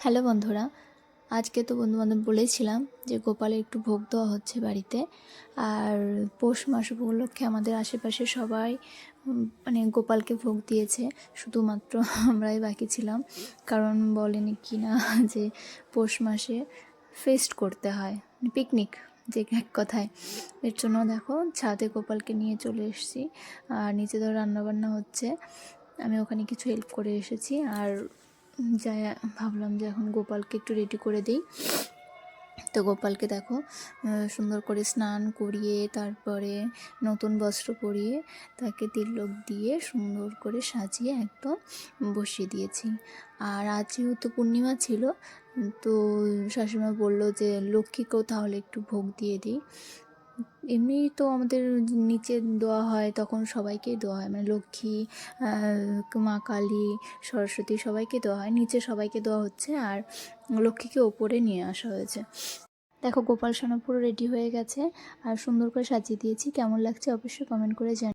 Hello বন্ধুরা, আজকে তো বন্ধুবান্ধব বলেছিলাম যে গোপালের একটু ভোগ দেওয়া হচ্ছে বাড়িতে। আর পৌষ মাস উপলক্ষে আমাদের আশেপাশে সবাই মানে গোপালকে ভোগ দিয়েছে, শুধুমাত্র আমরাই বাকি ছিলাম। কারণ বলেনি কি না যে পৌষ মাসে ফেস্ট করতে হয়, পিকনিক, যে এক কথায়। এর জন্য দেখো ছাদে গোপালকে নিয়ে চলে এসেছি। আর নিচে ধর রান্নাবান্না হচ্ছে, আমি ওখানে কিছু হেল্প করে এসেছি। আর যাই, ভাবলাম যে এখন গোপালকে একটু রেডি করে দিই। তো গোপালকে দেখো সুন্দর করে স্নান করিয়ে, তারপরে নতুন বস্ত্র পরিয়ে, তাকে তিলক দিয়ে সুন্দর করে সাজিয়ে একদম বসিয়ে দিয়েছি। আর আজ যেহেতু পূর্ণিমা ছিল, তো শাশুড়িমা বললো যে লক্ষ্মীকেও তাহলে একটু ভোগ দিয়ে দিই। এমনি তো আমাদের নিচে দেওয়া হয়, তখন সবাইকেই দেওয়া হয়, মানে লক্ষ্মী, মা কালী, সরস্বতী সবাইকে দেওয়া হয়, নিচে সবাইকে দেওয়া হচ্ছে। আর লক্ষ্মীকে ওপরে নিয়ে আসা হয়েছে। দেখো গোপাল সোনা পুরো রেডি হয়ে গেছে আর সুন্দর করে সাজিয়ে দিয়েছি। কেমন লাগছে অবশ্যই কমেন্ট করে জানাও।